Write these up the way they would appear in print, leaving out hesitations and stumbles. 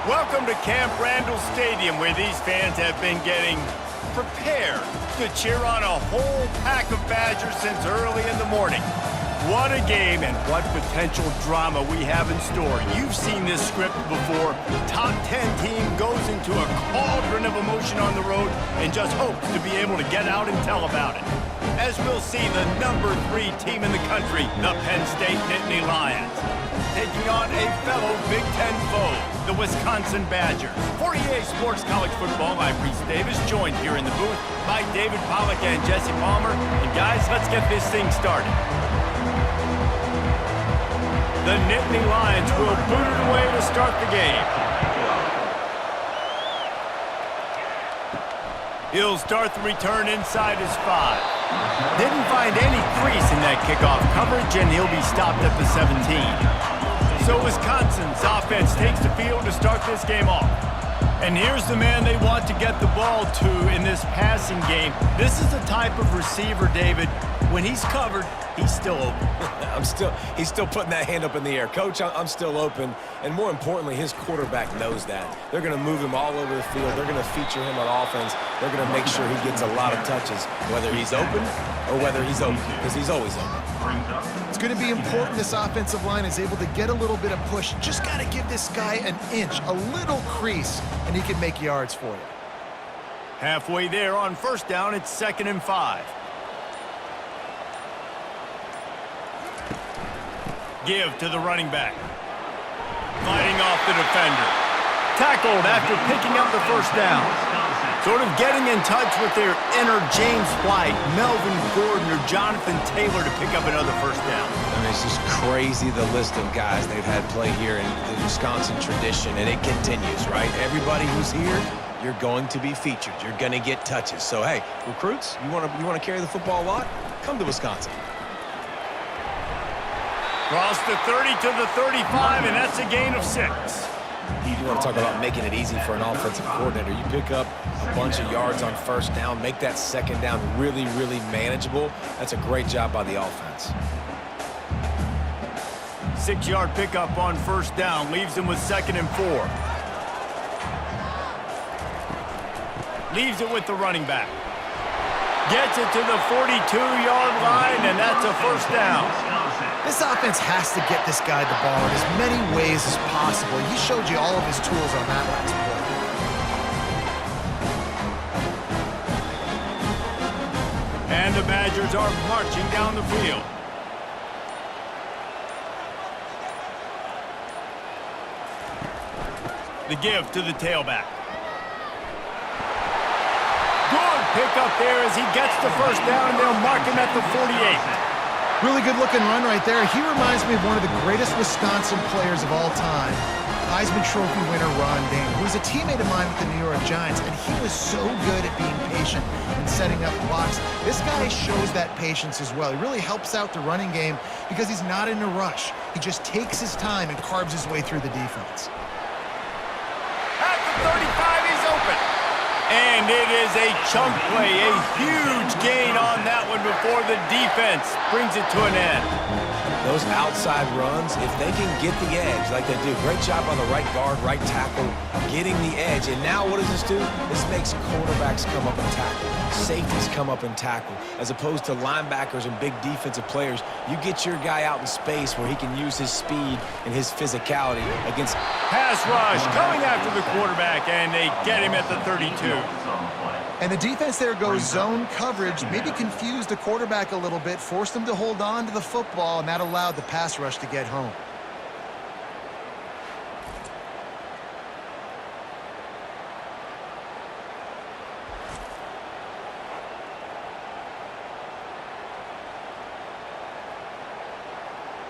Welcome to Camp Randall Stadium, where these fans have been getting prepared to cheer on a whole pack of Badgers since early in the morning. What a game and what potential drama we have in store. You've seen this script before. Top 10 team goes into a cauldron of emotion on the road and just hopes to be able to get out and tell about it. As we'll see the number 3 team in the country, the Penn State Nittany Lions, taking on a fellow Big Ten foe, the Wisconsin Badgers. For EA Sports College Football, I'm Reese Davis, joined here in the booth by David Pollack and Jesse Palmer. And guys, let's get this thing started. The Nittany Lions will boot it away to start the game. He'll start the return inside his 5. Didn't find any crease in that kickoff coverage, and he'll be stopped at the 17. So Wisconsin's offense takes the field to start this game off. And here's the man they want to get the ball to in this passing game. This is the type of receiver, David, when he's covered, he's still open. He's still putting that hand up in the air. Coach, I'm still open. And more importantly, his quarterback knows that. They're going to move him all over the field. They're going to feature him on offense. They're going to make sure he gets a lot of touches, whether he's open or whether he's open, because he's always open. It's going to be important this offensive line is able to get a little bit of push. Just got to give this guy an inch, a little crease, and he can make yards for you. Halfway there on first down, it's 2nd and 5. Give to the running back. Fighting off the defender. Tackled after picking up the first down. Sort of getting in touch with their inner James White, Melvin Gordon, or Jonathan Taylor to pick up another first down. I mean, it's just crazy the list of guys they've had play here in the Wisconsin tradition, and it continues, right? Everybody who's here, you're going to be featured. You're going to get touches. So, hey, recruits, you want to carry the football a lot? Come to Wisconsin. Cross the 30 to the 35, and that's a gain of 6. You want to talk about making it easy for an offensive coordinator. You pick up a bunch of yards on first down, make that second down really, really manageable. That's a great job by the offense. 6-yard pickup on first down leaves him with 2nd and 4. Leaves it with the running back. Gets it to the 42-yard line, and that's a first down. This offense has to get this guy the ball in as many ways as possible. He showed you all of his tools on that last play. And the Badgers are marching down the field. The give to the tailback. Good pickup there as he gets the first down, and they'll mark him at the 48. Really good-looking run right there. He reminds me of one of the greatest Wisconsin players of all time, Heisman Trophy winner Ron Dayne, who was a teammate of mine with the New York Giants, and he was so good at being patient and setting up blocks. This guy shows that patience as well. He really helps out the running game because he's not in a rush. He just takes his time and carves his way through the defense. At the 35, he's open. And it is a chunk play, a huge gain on that one before the defense brings it to an end. Those outside runs, if they can get the edge like they do, great job on the right guard, right tackle, getting the edge. And now what does this do? This makes quarterbacks come up and tackle. Safeties come up and tackle. As opposed to linebackers and big defensive players, you get your guy out in space where he can use his speed and his physicality against... Pass rush coming after the quarterback, and they get him at the 32. And the defense there goes zone coverage, maybe confused the quarterback a little bit, forced him to hold on to the football, and that allowed the pass rush to get home.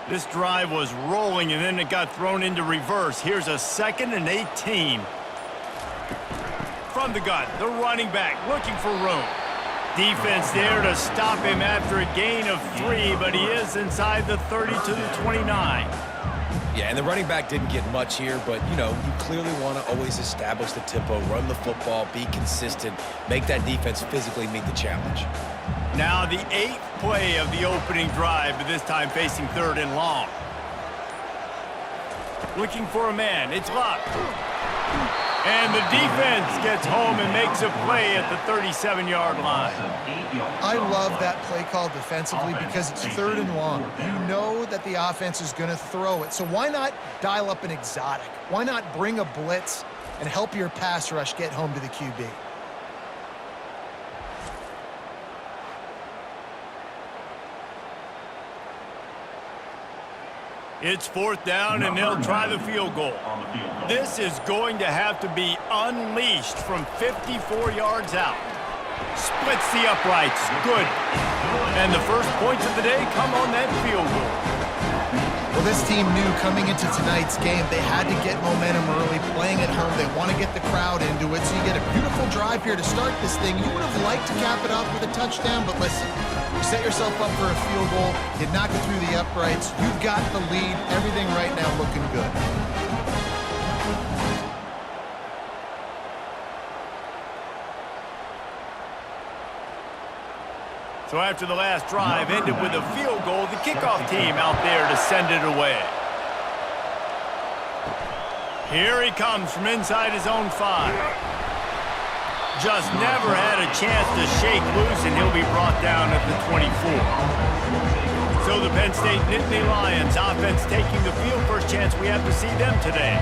This drive was rolling, and then it got thrown into reverse. Here's a 2nd and 18. From the gun, the running back looking for room. Defense there to stop him after a gain of 3, but he is inside the 30 to the 29. Yeah, and the running back didn't get much here, but, you know, you clearly want to always establish the tempo, run the football, be consistent, make that defense physically meet the challenge. Now the 8th play of the opening drive, but this time facing 3rd and long. Looking for a man. It's Locke. And the defense gets home and makes a play at the 37-yard line. I love that play call defensively because it's 3rd and long. You know that the offense is going to throw it, so why not dial up an exotic? Why not bring a blitz and help your pass rush get home to the QB? It's 4th down, and they'll try the field goal. This is going to have to be unleashed from 54 yards out. Splits the uprights. Good. And the first points of the day come on that field goal. Well, this team knew coming into tonight's game they had to get momentum early, playing at home. They want to get the crowd into it, so you get a beautiful drive here to start this thing. You would have liked to cap it off with a touchdown, but listen, you set yourself up for a field goal, you knock it through the uprights, you've got the lead, everything right now looking good. So after the last drive ended with a field goal, the kickoff team out there to send it away. Here he comes from inside his own 5. Just never had a chance to shake loose, and he'll be brought down at the 24. So the Penn State Nittany Lions offense taking the field. First chance we have to see them today.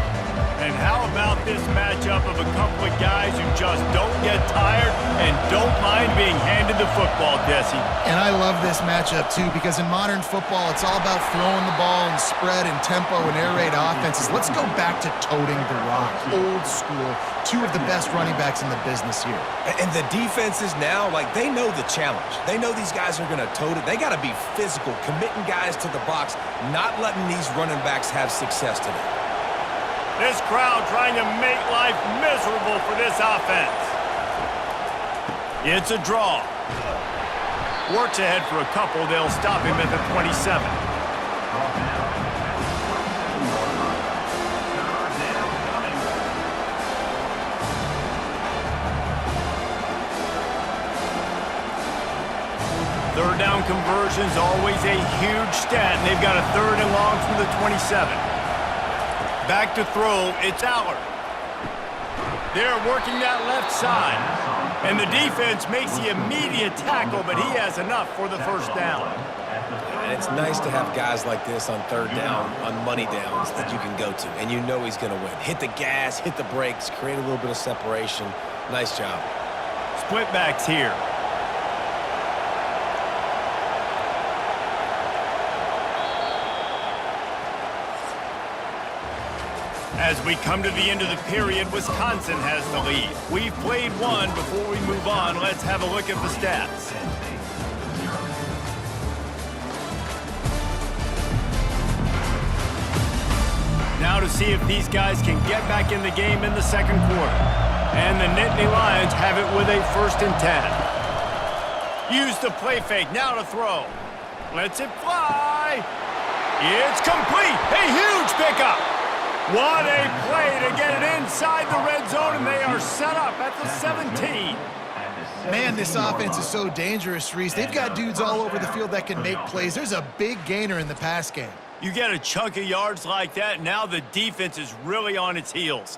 And how about this matchup of a couple of guys who just don't get tired and don't mind being handed the football, Jesse? And I love this matchup, too, because in modern football, it's all about throwing the ball and spread and tempo and air raid offenses. Let's go back to toting the rock. Old school. 2 of the best running backs in the business here. And the defenses now, like, they know the challenge. They know these guys are going to tote it. They got to be physical, committing guys to the box, not letting these running backs have success today. This crowd trying to make life miserable for this offense. It's a draw. Works ahead for a couple. They'll stop him at the 27. Third down conversion's always a huge stat, and they've got a 3rd and long from the 27. Back to throw, it's Allard. They're working that left side. And the defense makes the immediate tackle, but he has enough for the first down. And it's nice to have guys like this on 3rd down, on money downs that you can go to, and you know he's going to win. Hit the gas, hit the brakes, create a little bit of separation. Nice job. Split backs here. As we come to the end of the period, Wisconsin has the lead. We've played one. Before we move on, let's have a look at the stats. Now to see if these guys can get back in the game in the 2nd quarter. And the Nittany Lions have it with a 1st and 10. Use the play fake, now to throw. Lets it fly. It's complete. A huge pickup. What a play to get it inside the red zone, and they are set up at the 17. Man, this offense is so dangerous, Reese. They've got dudes all over the field that can make plays. There's a big gainer in the pass game. You get a chunk of yards like that, now the defense is really on its heels.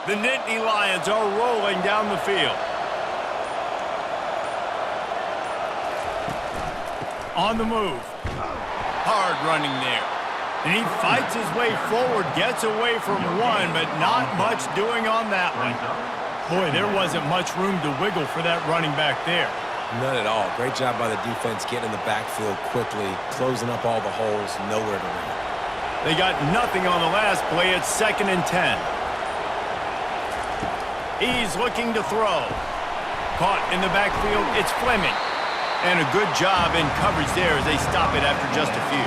The Nittany Lions are rolling down the field. On the move. Hard running there. And he fights his way forward, gets away from one, but not much doing on that one. Boy, there wasn't much room to wiggle for that running back there. None at all. Great job by the defense getting in the backfield quickly, closing up all the holes, nowhere to run. They got nothing on the last play. It's 2nd and 10. He's looking to throw. Caught in the backfield, it's Fleming. And a good job in coverage there as they stop it after just a few.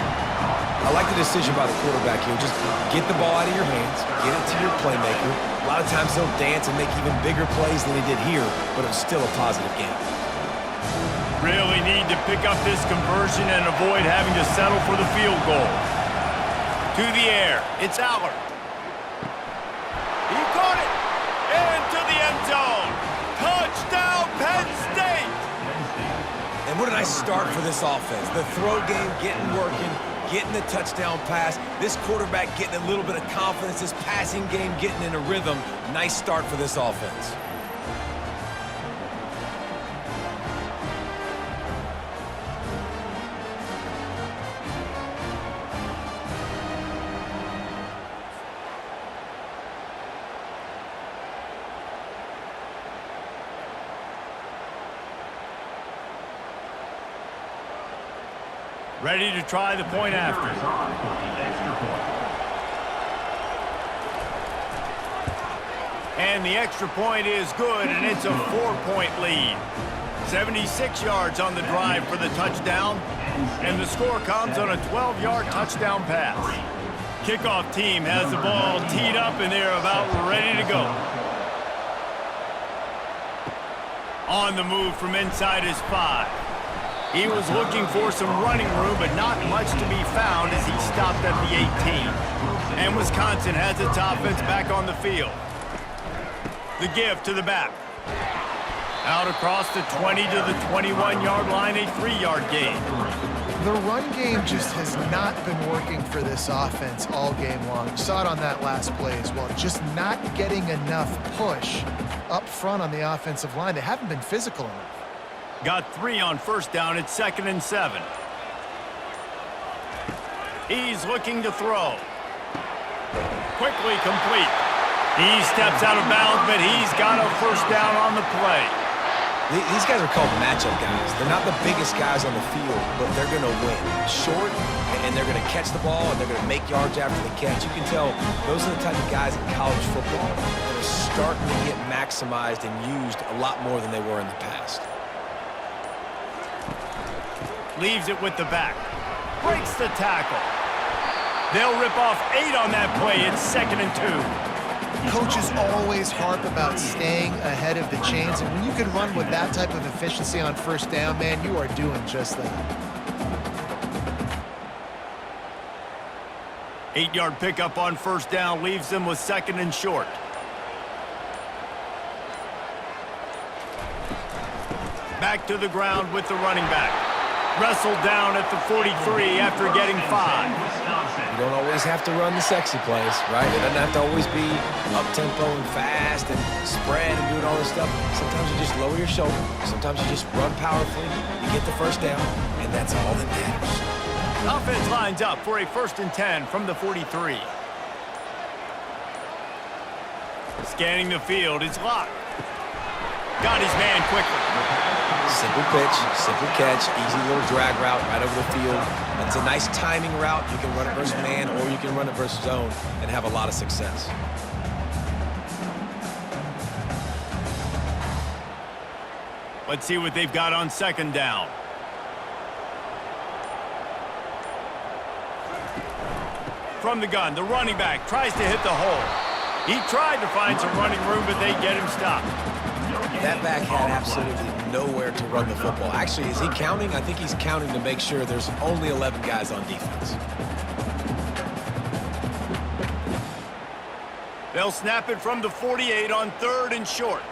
I like the decision by the quarterback here. Just get the ball out of your hands, get it to your playmaker. A lot of times they'll dance and make even bigger plays than they did here, but it was still a positive game. Really need to pick up this conversion and avoid having to settle for the field goal. To the air, it's Allard. He caught it! Into the end zone. Touchdown! nice start for this offense. The throw game getting working, getting the touchdown pass. This quarterback getting a little bit of confidence. This passing game getting in a rhythm. Nice start for this offense. Ready to try the point after. And the extra point is good, and it's a 4-point lead. 76 yards on the drive for the touchdown, and the score comes on a 12-yard touchdown pass. Kickoff team has the ball teed up, and they're about ready to go. On the move from inside his 5. He was looking for some running room, but not much to be found as he stopped at the 18. And Wisconsin has its offense back on the field. The give to the back. Out across the 20 to the 21-yard line, a 3-yard gain. The run game just has not been working for this offense all game long. You saw it on that last play as well. Just not getting enough push up front on the offensive line. They haven't been physical enough. Got 3 on first down at 2nd and 7. He's looking to throw. Quickly complete. He steps out of bounds, but he's got a first down on the play. These guys are called matchup guys. They're not the biggest guys on the field, but they're going to win. Short, and they're going to catch the ball, and they're going to make yards after the catch. You can tell those are the type of guys in college football that are starting to get maximized and used a lot more than they were in the past. Leaves it with the back. Breaks the tackle. They'll rip off 8 on that play. It's 2nd and 2. Coaches always harp about staying ahead of the chains, and when you can run with that type of efficiency on first down, man, you are doing just that. 8-yard pickup on first down leaves them with 2nd and short. Back to the ground with the running back. Wrestled down at the 43 after getting 5. You don't always have to run the sexy plays, right? It doesn't have to always be up-tempo and fast and spread and doing all this stuff. Sometimes you just lower your shoulder. Sometimes you just run powerfully. You get the first down, and that's all that matters. Offense lines up for a 1st and 10 from the 43. Scanning the field, it's locked. Got his man quickly. Simple pitch, simple catch, easy little drag route right over the field. It's a nice timing route. You can run it versus man, or you can run it versus zone and have a lot of success. Let's see what they've got on 2nd down. From the gun, the running back tries to hit the hole. He tried to find some running room, but they get him stopped. That back had absolutely nowhere to run the football. Actually, is he counting? I think he's counting to make sure there's only 11 guys on defense. They'll snap it from the 48 on 3rd and short.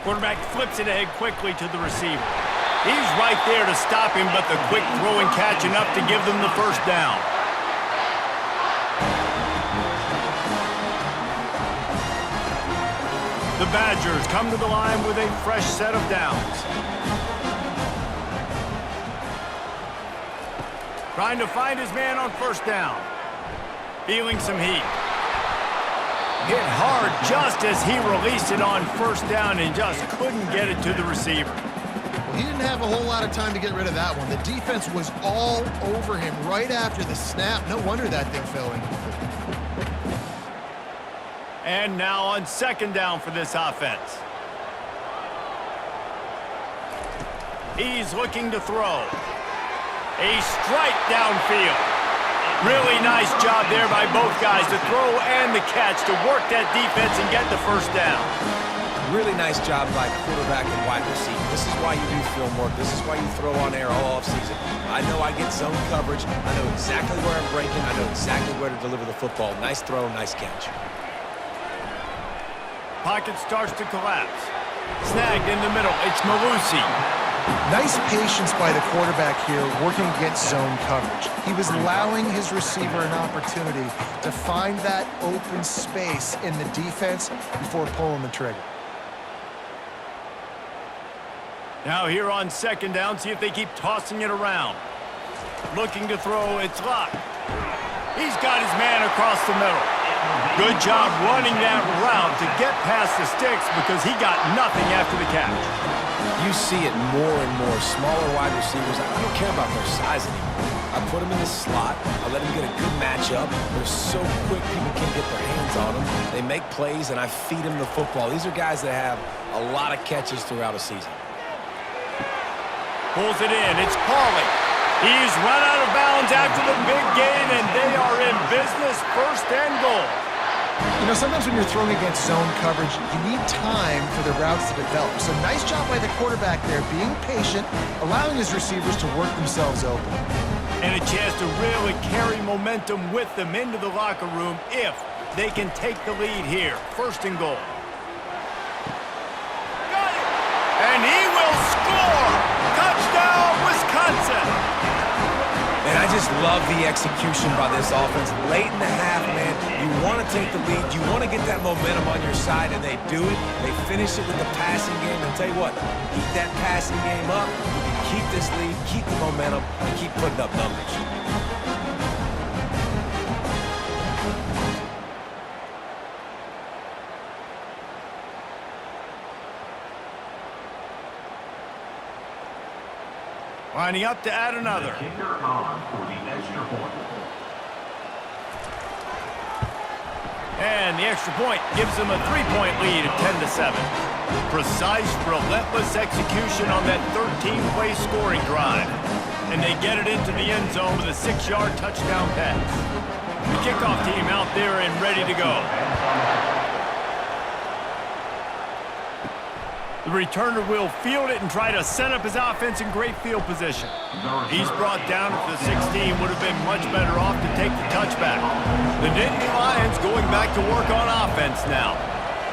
Quarterback flips it ahead quickly to the receiver. He's right there to stop him, but the quick throw and catch enough to give them the first down. The Badgers come to the line with a fresh set of downs. Trying to find his man on first down. Feeling some heat. Hit hard just as he released it on first down and just couldn't get it to the receiver. Well, he didn't have a whole lot of time to get rid of that one. The defense was all over him right after the snap. No wonder that thing fell incomplete. And now on 2nd down for this offense. He's looking to throw. A strike downfield. Really nice job there by both guys, the throw and the catch, to work that defense and get the first down. Really nice job by quarterback and wide receiver. This is why you do film work. This is why you throw on air all offseason. I know I get zone coverage. I know exactly where I'm breaking. I know exactly where to deliver the football. Nice throw, nice catch. Pocket starts to collapse. Snagged in the middle. It's Malusi. Nice patience by the quarterback here working against zone coverage. He was allowing his receiver an opportunity to find that open space in the defense before pulling the trigger. Now here on second down, see if they keep tossing it around. Looking to throw, it's Locke. He's got his man across the middle. Good job running that route to get past the sticks because he got nothing after the catch. You see it more and more. Smaller wide receivers, I don't care about their size anymore. I put them in the slot. I let them get a good matchup. They're so quick, people can't get their hands on them. They make plays, and I feed them the football. These are guys that have a lot of catches throughout a season. Pulls it in. It's Pauly. He's run out of bounds after the big gain, and they are in business, first and goal. You know, sometimes when you're throwing against zone coverage, you need time for the routes to develop. So nice job by the quarterback there, being patient, allowing his receivers to work themselves open. And a chance to really carry momentum with them into the locker room if they can take the lead here. First and goal. Got it! And he will score! Touchdown, Wisconsin! And I just love the execution by this offense. Late in the half, man, you want to take the lead. You want to get that momentum on your side, and they do it. They finish it with the passing game. And I'll tell you what, keep that passing game up. You can keep this lead, keep the momentum, and keep putting up numbers. Lining up to add another. And the extra point gives them a 3-point lead of 10-7. Precise, relentless execution on that 13-play scoring drive. And they get it into the end zone with a 6-yard touchdown pass. The kickoff team out there and ready to go. The returner will field it and try to set up his offense in great field position. He's brought down at the 16, would have been much better off to take the touchback. The Nittany Lions going back to work on offense now.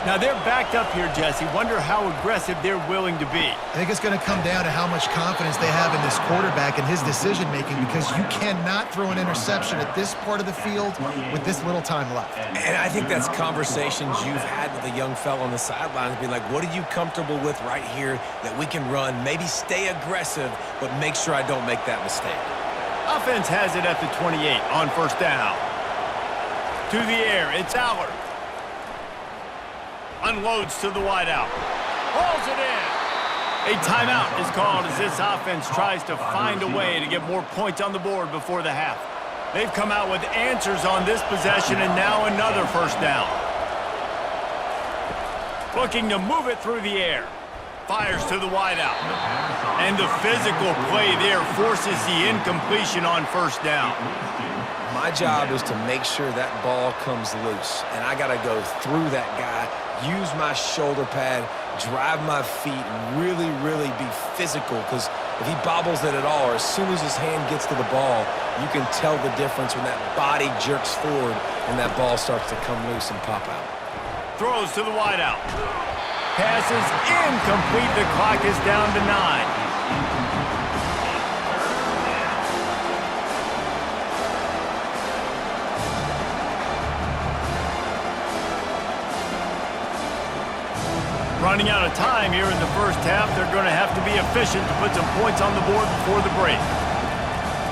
Now they're backed up here, Jesse. Wonder how aggressive they're willing to be. I think it's going to come down to how much confidence they have in this quarterback and his decision-making, because you cannot throw an interception at this part of the field with this little time left. And I think that's conversations you've had with a young fellow on the sidelines, being like, what are you comfortable with right here that we can run? Maybe stay aggressive, but make sure I don't make that mistake. Offense has it at the 28 on first down. To the air, it's Allard. Unloads to the wideout. Hauls it in. A timeout is called as this offense tries to find a way to get more points on the board before the half. They've come out with answers on this possession, and now another first down. Looking to move it through the air. Fires to the wideout. And the physical play there forces the incompletion on first down. My job is to make sure that ball comes loose, and I got to go through that guy, use my shoulder pad, drive my feet, and really, really be physical, because if he bobbles it at all, or as soon as his hand gets to the ball, you can tell the difference when that body jerks forward and that ball starts to come loose and pop out. Throws to the wideout. Passes incomplete. The clock is down to 9. Running out of time here in the first half, they're going to have to be efficient to put some points on the board before the break.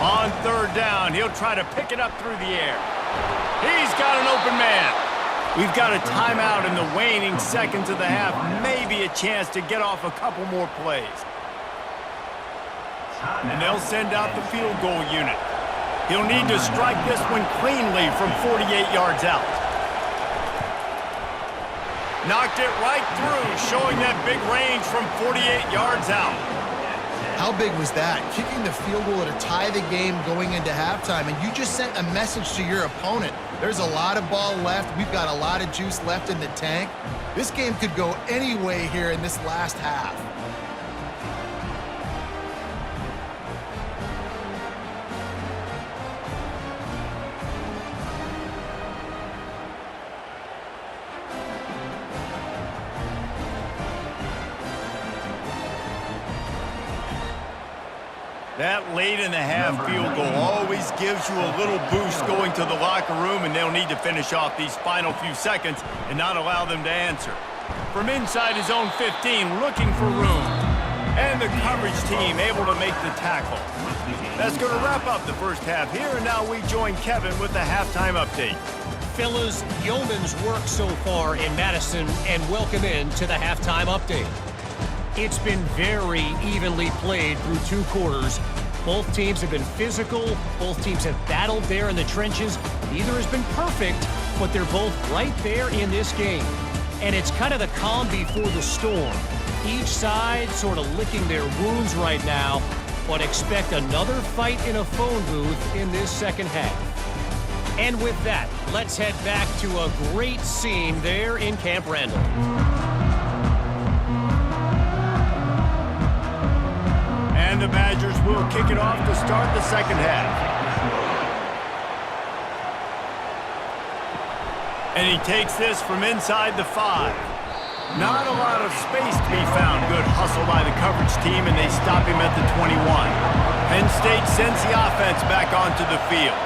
On third down, he'll try to pick it up through the air. He's got an open man. We've got a timeout in the waning seconds of the half. Maybe a chance to get off a couple more plays. And they'll send out the field goal unit. He'll need to strike this one cleanly from 48 yards out. Knocked it right through, showing that big range from 48 yards out. How big was that? Kicking the field goal to tie the game going into halftime, and you just sent a message to your opponent. There's a lot of ball left. We've got a lot of juice left in the tank. This game could go any way here in this last half. That late in the half field goal always gives you a little boost going to the locker room, and they'll need to finish off these final few seconds and not allow them to answer. From inside his own 15, looking for room. And the coverage team able to make the tackle. That's going to wrap up the first half here, and now we join Kevin with the halftime update. Fellas, yeoman's work so far in Madison, and welcome in to the halftime update. It's been very evenly played through 2 quarters. Both teams have been physical. Both teams have battled there in the trenches. Neither has been perfect, but they're both right there in this game. And it's kind of the calm before the storm. Each side sort of licking their wounds right now, but expect another fight in a phone booth in this second half. And with that, let's head back to a great scene there in Camp Randall. And the Badgers will kick it off to start the second half. And he takes this from inside the 5. Not a lot of space to be found. Good hustle by the coverage team, and they stop him at the 21. Penn State sends the offense back onto the field.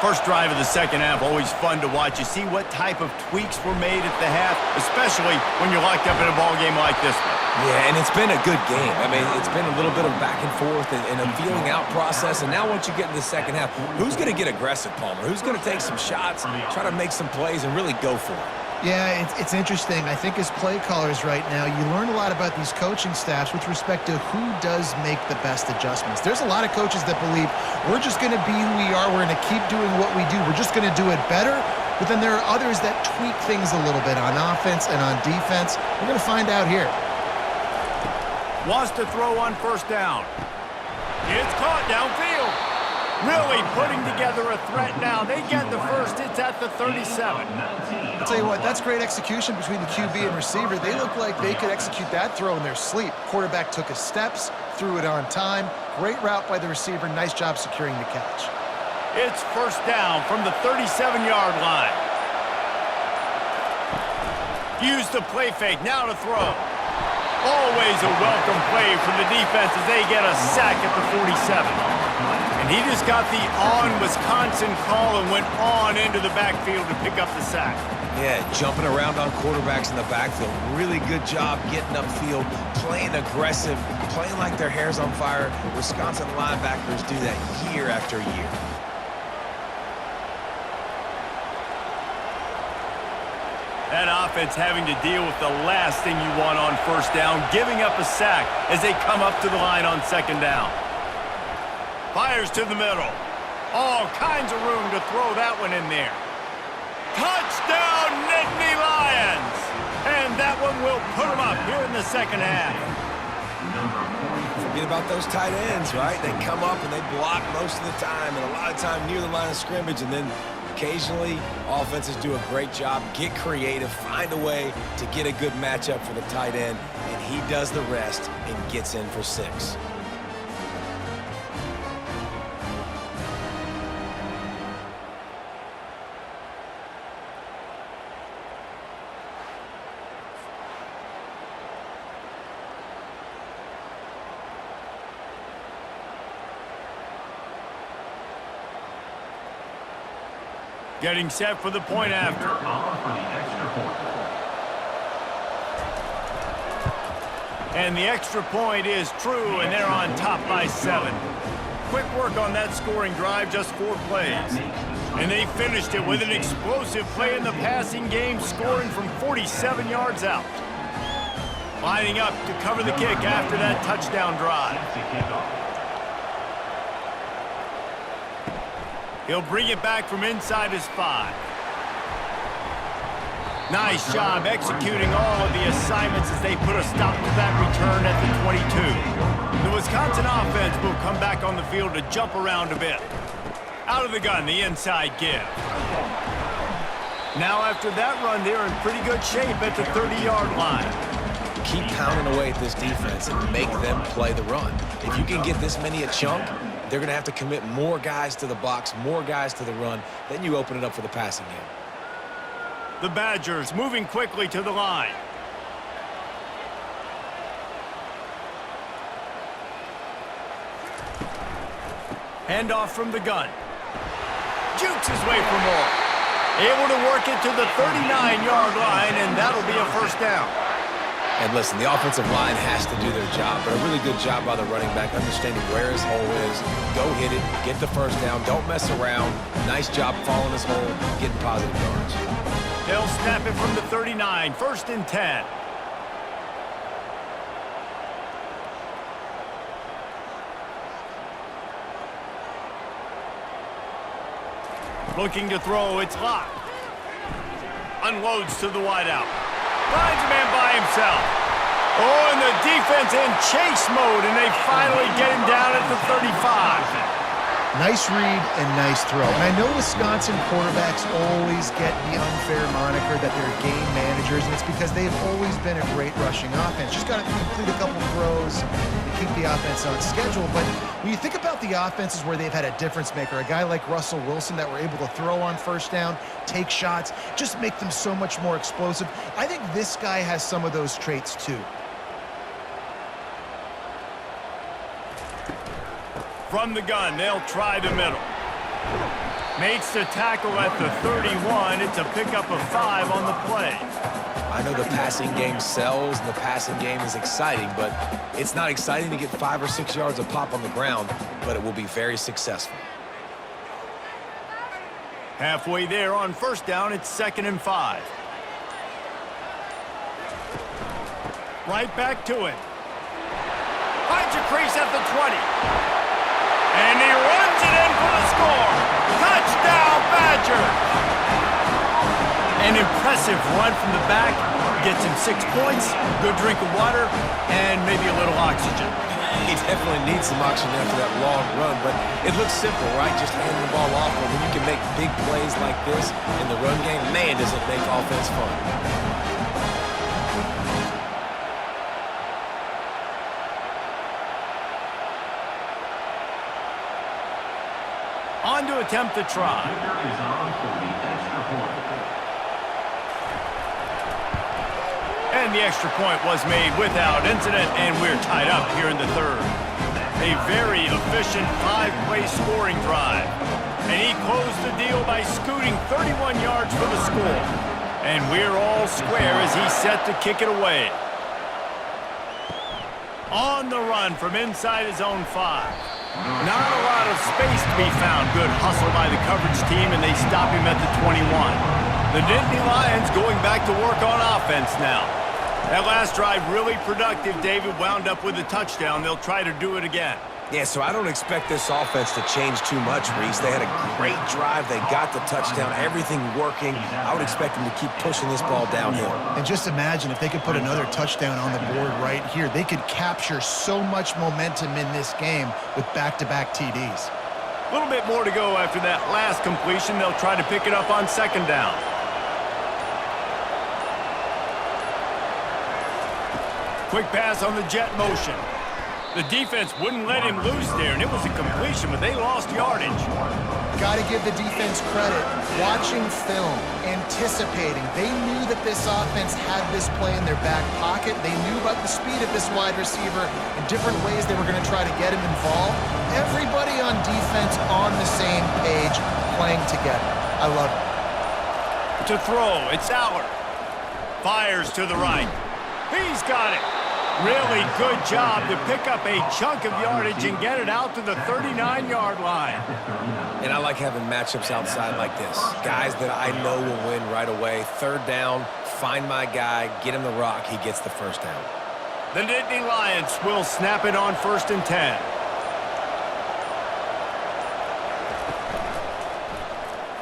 First drive of the second half, always fun to watch. You see what type of tweaks were made at the half, especially when you're locked up in a ball game like this one. Yeah, and it's been a good game. I mean, it's been a little bit of back and forth and a feeling out process. And now once you get into the second half, who's going to get aggressive, Palmer? Who's going to take some shots, try to make some plays, and really go for it? Yeah, it's interesting. I think as play callers right now, you learn a lot about these coaching staffs with respect to who does make the best adjustments. There's a lot of coaches that believe we're just going to be who we are. We're going to keep doing what we do. We're just going to do it better. But then there are others that tweak things a little bit on offense and on defense. We're going to find out here. Wants to throw on first down. It's caught downfield. Really putting together a threat now. They get the first. It's at the 37. I'll tell you what, that's great execution between the QB and receiver. They look like they could execute that throw in their sleep. Quarterback took his steps, threw it on time. Great route by the receiver. Nice job securing the catch. It's first down from the 37-yard line. Use the play fake. Now to throw. Always a welcome play from the defense as they get a sack at the 47. And he just got the on-Wisconsin call and went on into the backfield to pick up the sack. Yeah, jumping around on quarterbacks in the backfield. Really good job getting upfield, playing aggressive, playing like their hair's on fire. Wisconsin linebackers do that year after year. That offense having to deal with the last thing you want on first down, giving up a sack as they come up to the line on second down. Fires to the middle. All kinds of room to throw that one in there. Touchdown, Nittany Lions! And that one will put them up here in the second half. Forget about those tight ends, right? They come up and they block most of the time, and a lot of time near the line of scrimmage, and then occasionally offenses do a great job, get creative, find a way to get a good matchup for the tight end, and he does the rest and gets in for 6. Getting set for the point after. And the extra point is true, and they're on top by 7. Quick work on that scoring drive, just 4 plays. And they finished it with an explosive play in the passing game, scoring from 47 yards out. Lining up to cover the kick after that touchdown drive. He'll bring it back from inside his 5. Nice job executing all of the assignments as they put a stop to that return at the 22. The Wisconsin offense will come back on the field to jump around a bit. Out of the gun, the inside give. Now after that run, they're in pretty good shape at the 30-yard line. Keep pounding away at this defense and make them play the run. If you can get this many a chunk, they're going to have to commit more guys to the box, more guys to the run. Then you open it up for the passing game. The Badgers moving quickly to the line. Handoff from the gun. Jukes his way for more. Able to work it to the 39-yard line, and that'll be a first down. And listen, the offensive line has to do their job, but a really good job by the running back, understanding where his hole is. Go hit it, get the first down, don't mess around. Nice job following his hole, getting positive yards. They'll snap it from the 39, 1st and 10. Looking to throw, it's locked. Unloads to the wideout. Finds a man by himself. Oh, and the defense in chase mode, and they finally get him down at the 35. Nice read and nice throw. And I know Wisconsin quarterbacks always get the unfair moniker that they're game managers, and it's because they've always been a great rushing offense. Just got to complete a couple throws to keep the offense on schedule. But when you think about the offenses where they've had a difference maker, a guy like Russell Wilson that were able to throw on first down, take shots, just make them so much more explosive, I think this guy has some of those traits too. From the gun, they'll try the middle. Makes the tackle at the 31. It's a pickup of 5 on the play. I know the passing game sells and the passing game is exciting, but it's not exciting to get 5 or 6 yards of pop on the ground, but it will be very successful. Halfway there on first down, it's 2nd and 5. Right back to it. Finds a crease at the 20. And he runs it in for the score. Touchdown, Badgers! An impressive run from the back. Gets him 6 points, good drink of water, and maybe a little oxygen. He definitely needs some oxygen after that long run, but it looks simple, right? Just handing the ball off. But when you can make big plays like this in the run game, man, does it make offense fun. On to attempt the try. And the extra point was made without incident, and we're tied up here in the 3rd. A very efficient 5-play scoring drive. And he closed the deal by scooting 31 yards for the score. And we're all square as he's set to kick it away. On the run from inside his own 5. Not a lot of space to be found. Good hustle by the coverage team, and they stop him at the 21. The Nittany Lions going back to work on offense now. That last drive really productive. David wound up with a touchdown. They'll try to do it again. Yeah, so I don't expect this offense to change too much, Reese. They had a great drive. They got the touchdown, everything working. I would expect them to keep pushing this ball downhill. And just imagine if they could put another touchdown on the board right here. They could capture so much momentum in this game with back-to-back TDs. A little bit more to go after that last completion. They'll try to pick it up on 2nd down. Quick pass on the jet motion. The defense wouldn't let him loose there, and it was a completion, but they lost yardage. Got to give the defense credit. Watching film, anticipating. They knew that this offense had this play in their back pocket. They knew about the speed of this wide receiver and different ways they were going to try to get him involved. Everybody on defense on the same page, playing together. I love it. To throw, it's Allard. Fires to the right. He's got it. Really good job to pick up a chunk of yardage and get it out to the 39-yard line. And I like having matchups outside like this. Guys that I know will win right away. 3rd down, find my guy, get him the rock, he gets the first down. The Nittany Lions will snap it on 1st and 10.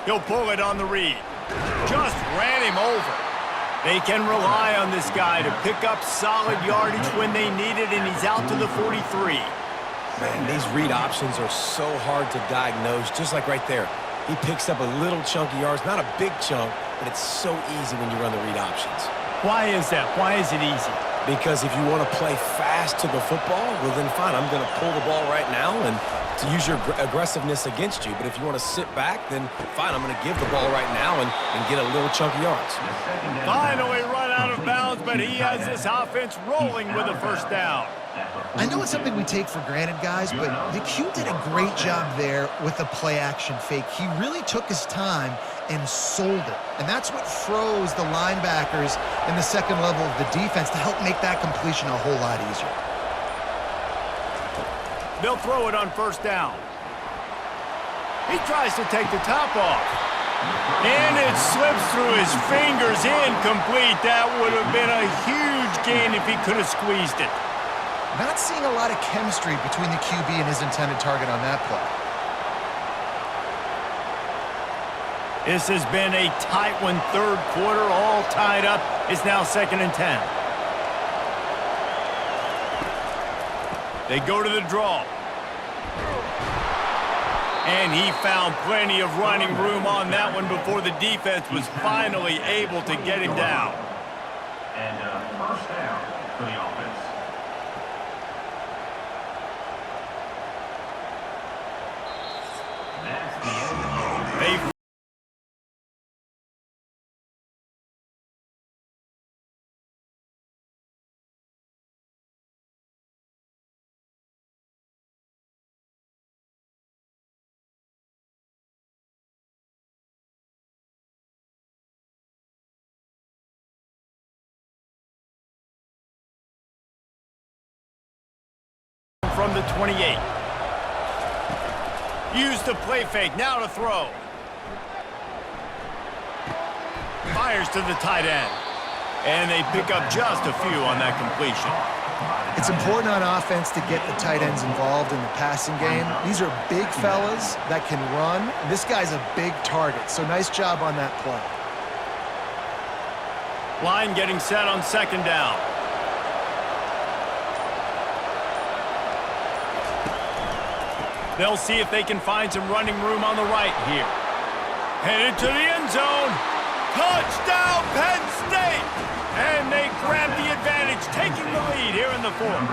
He'll pull it on the read. Just ran him over. They can rely on this guy to pick up solid yardage when they need it, and he's out to the 43. Man, these read options are so hard to diagnose, just like right there. He picks up a little chunk of yards, not a big chunk, but it's so easy when you run the read options. Why is that? Why is it easy? Because if you want to play fast to the football, well, then fine, I'm going to pull the ball right now and to use your aggressiveness against you. But if you want to sit back, then fine, I'm going to give the ball right now and get a little chunk of yards. Finally run out of bounds, but he has this offense rolling with a first down. I know it's something we take for granted, guys, but the Q did a great job there with the play-action fake. He really took his time and sold it. And that's what froze the linebackers in the second level of the defense to help make that completion a whole lot easier. They'll throw it on first down. He tries to take the top off. And it slips through his fingers, incomplete. That would have been a huge gain if he could have squeezed it. Not seeing a lot of chemistry between the QB and his intended target on that play. This has been a tight one, third quarter, all tied up. It's now 2nd and 10. They go to the draw. And he found plenty of running room on that one before the defense was finally able to get him down. And first down for the offense. From the 28. Use the play fake, now to throw. Fires to the tight end. And they pick up just a few on that completion. It's important on offense to get the tight ends involved in the passing game. These are big fellas that can run. This guy's a big target, so nice job on that play. Line getting set on 2nd down. They'll see if they can find some running room on the right here. Headed to the end zone. Touchdown, Penn State! And they grab the advantage, taking the lead here in the 4th.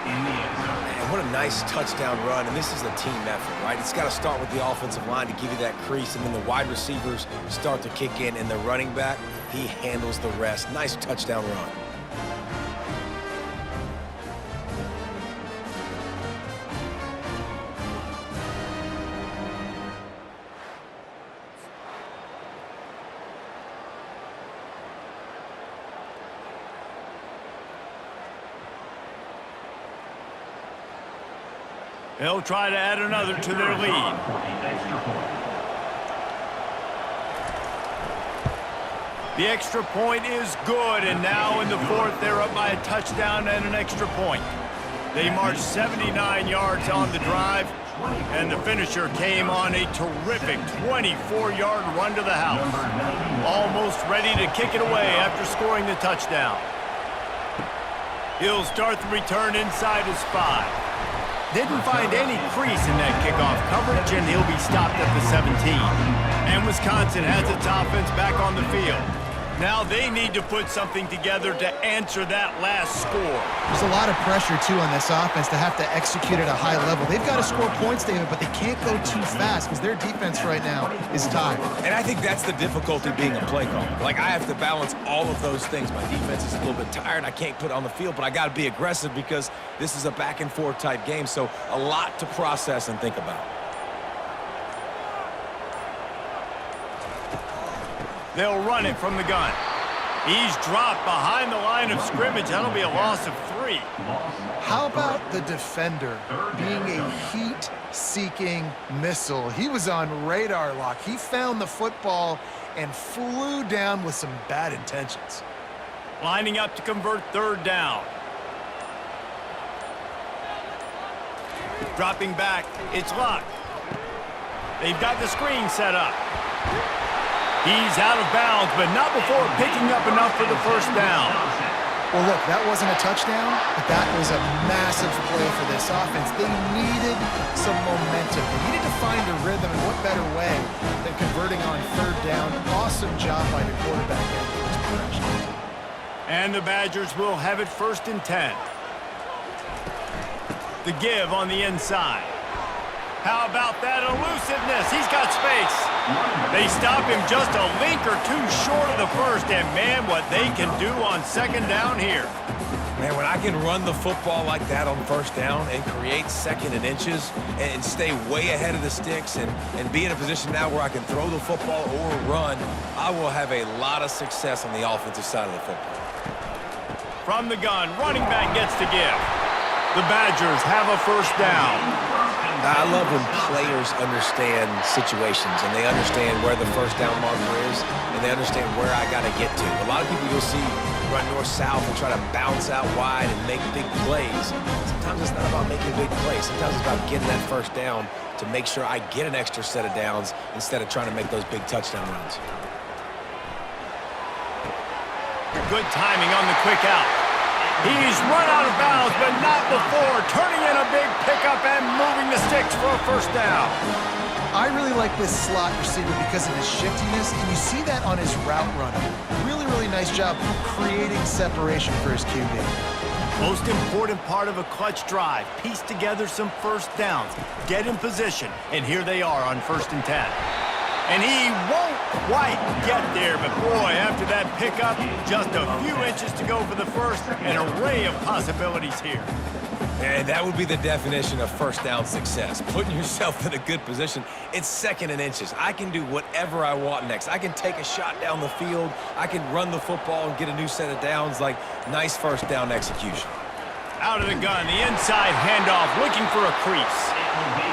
Man, what a nice touchdown run, and this is a team effort, right? It's got to start with the offensive line to give you that crease, and then the wide receivers start to kick in, and the running back, he handles the rest. Nice touchdown run. They'll try to add another to their lead. The extra point is good, and now in the 4th, they're up by a touchdown and an extra point. They marched 79 yards on the drive, and the finisher came on a terrific 24-yard run to the house. Almost ready to kick it away after scoring the touchdown. He'll start the return inside his 5. Didn't find any crease in that kickoff coverage, and he'll be stopped at the 17. And Wisconsin has its offense back on the field. Now they need to put something together to answer that last score. There's a lot of pressure, too, on this offense to have to execute at a high level. They've got to score points, David, but they can't go too fast because their defense right now is tired. And I think that's the difficulty being a play caller. Like, I have to balance all of those things. My defense is a little bit tired. I can't put it on the field, but I got to be aggressive because this is a back-and-forth type game, so a lot to process and think about. They'll run it from the gun. He's dropped behind the line of scrimmage. That'll be a loss of 3. How about the defender being a heat-seeking missile? He was on radar lock. He found the football and flew down with some bad intentions. Lining up to convert 3rd down. Dropping back, it's Luck. They've got the screen set up. He's out of bounds, but not before picking up enough for the first down. Well, look, that wasn't a touchdown, but that was a massive play for this offense. They needed some momentum. They needed to find a rhythm, and what better way than converting on 3rd down. Awesome job by the quarterback. And the Badgers will have it 1st and 10. The give on the inside. How about that elusiveness? He's got space. They stop him just a link or two short of the first, and man, what they can do on 2nd down here. Man, when I can run the football like that on 1st down and create 2nd and inches and stay way ahead of the sticks and be in a position now where I can throw the football or run, I will have a lot of success on the offensive side of the football. From the gun, running back gets the give. The Badgers have a 1st down. I love when players understand situations and they understand where the 1st down marker is and they understand where I got to get to. A lot of people you'll see run north-south and try to bounce out wide and make big plays. Sometimes it's not about making big plays. Sometimes it's about getting that 1st down to make sure I get an extra set of downs instead of trying to make those big touchdown runs. Good timing on the quick out. He's run out of bounds, but not before. Turning in a big pickup and moving the sticks for a 1st down. I really like this slot receiver because of his shiftiness, and you see that on his route running. Really, really nice job creating separation for his QB. Most important part of a clutch drive. Piece together some 1st downs. Get in position, and here they are on 1st and 10. And he won't quite get there, but boy, after that pickup, just a few inches to go for the first. An array of possibilities here. And that would be the definition of 1st down success. Putting yourself in a good position. It's 2nd and inches. I can do whatever I want next. I can take a shot down the field. I can run the football and get a new set of downs. Like, nice 1st down execution. Out of the gun, the inside handoff, looking for a crease.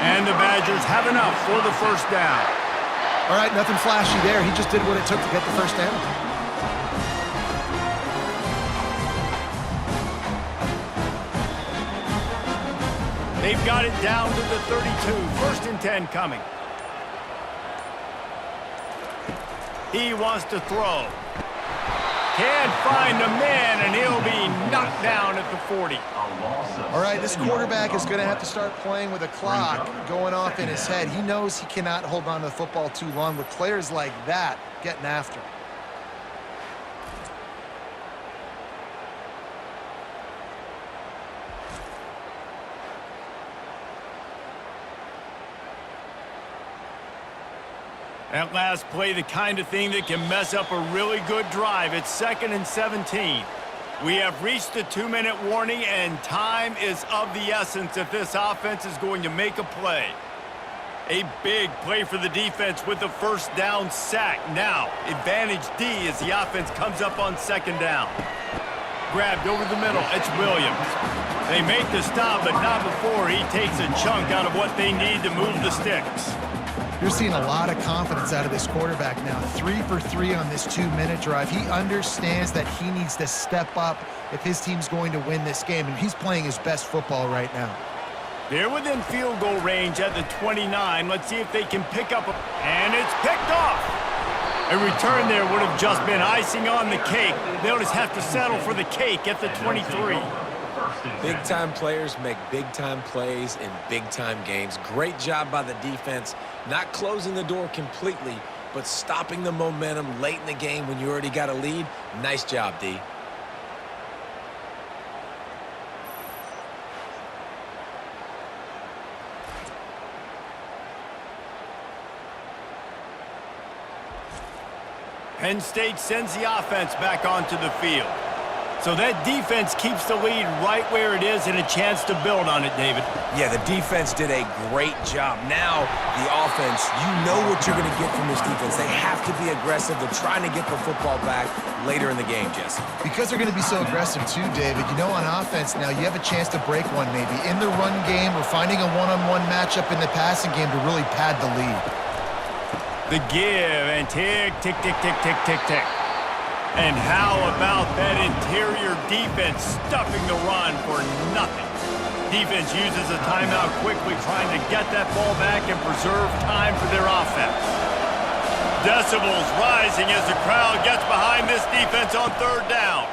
And the Badgers have enough for the 1st down. All right, nothing flashy there. He just did what it took to get the 1st down. They've got it down to the 32. 1st and 10 coming. He wants to throw. Can't find a man, and he'll be knocked down at the 40. All right, this quarterback is going to have to start playing with a clock going off in his head. He knows he cannot hold on to the football too long with players like that getting after him. That last play, the kind of thing that can mess up a really good drive. It's 2nd and 17. We have reached the 2-minute warning, and time is of the essence if this offense is going to make a play. A big play for the defense with the 1st down sack. Now, advantage D as the offense comes up on 2nd down. Grabbed over the middle. It's Williams. They make the stop, but not before he takes a chunk out of what they need to move the sticks. You're seeing a lot of confidence out of this quarterback now. 3 for 3 on this 2-minute drive. He understands that he needs to step up if his team's going to win this game, and he's playing his best football right now. They're within field goal range at the 29. Let's see if they can pick up and it's picked off. A return there would have just been icing on the cake. They'll just have to settle for the cake at the 23. Big-time players make big-time plays in big-time games. Great job by the defense, not closing the door completely, but stopping the momentum late in the game when you already got a lead. Nice job, D. Penn State sends the offense back onto the field. So that defense keeps the lead right where it is and a chance to build on it, David. Yeah, the defense did a great job. Now, the offense, you know what you're going to get from this defense. They have to be aggressive. They're trying to get the football back later in the game, Jesse. Because they're going to be so aggressive too, David. You know, on offense now, you have a chance to break one maybe in the run game or finding a one-on-one matchup in the passing game to really pad the lead. The give and tick, tick, tick, tick, tick, tick, tick. And how about that interior defense stuffing the run for nothing? Defense uses a timeout quickly, trying to get that ball back and preserve time for their offense. Decibels rising as the crowd gets behind this defense on 3rd down.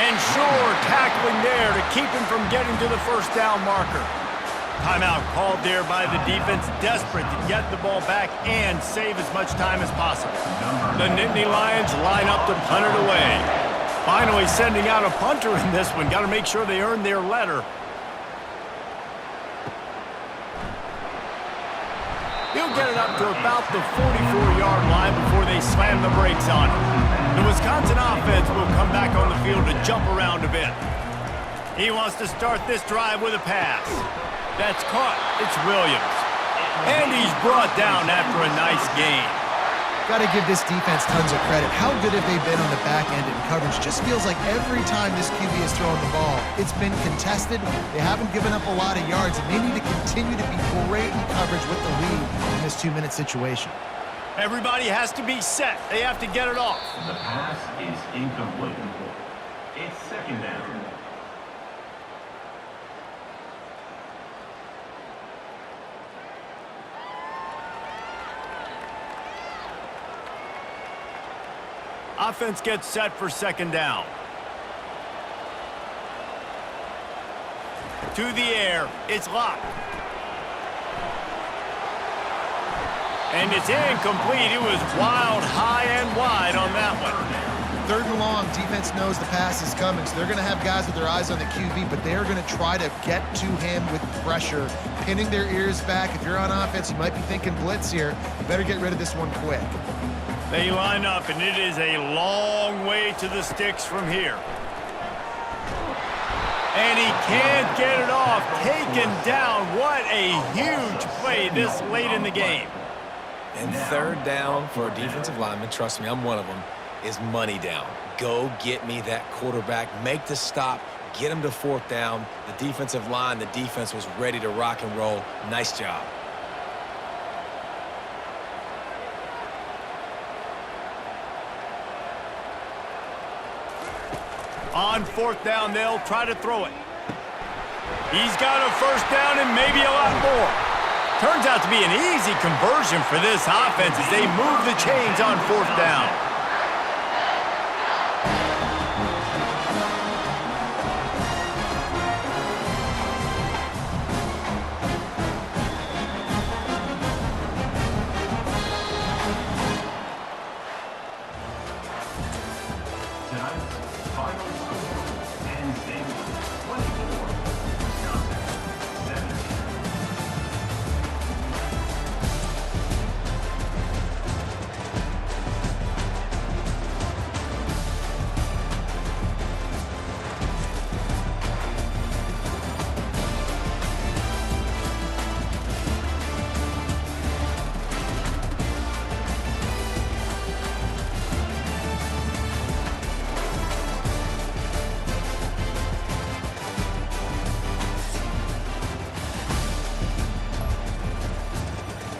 And sure, tackling there to keep him from getting to the 1st down marker. Timeout called there by the defense, desperate to get the ball back and save as much time as possible. The Nittany Lions line up to punt it away. Finally sending out a punter in this one. Got to make sure they earn their letter. He'll get it up to about the 44-yard line before they slam the brakes on him. The Wisconsin offense will come back on the field to jump around a bit. He wants to start this drive with a pass. That's caught. It's Williams. And he's brought down after a nice gain. Got to give this defense tons of credit. How good have they been on the back end in coverage? Just feels like every time this QB has thrown the ball, it's been contested. They haven't given up a lot of yards, and they need to continue to be great in coverage with the lead in this 2-minute situation. Everybody has to be set. They have to get it off. The pass is incomplete. It's second down. Offense gets set for second down. To the air. It's locked. And it's incomplete. It was wild, high, and wide on that one. 3rd and long. Defense knows the pass is coming, so they're going to have guys with their eyes on the QB, but they're going to try to get to him with pressure, pinning their ears back. If you're on offense, you might be thinking blitz here. You better get rid of this one quick. They line up, and it is a long way to the sticks from here. And he can't get it off. Taken down. What a huge play this late in the game. And 3rd down for a defensive lineman, trust me, I'm one of them, is money down. Go get me that quarterback. Make the stop. Get him to 4th down. The defensive line, the defense was ready to rock and roll. Nice job. On 4th down, they'll try to throw it. He's got a 1st down and maybe a lot more. Turns out to be an easy conversion for this offense as they move the chains on 4th down.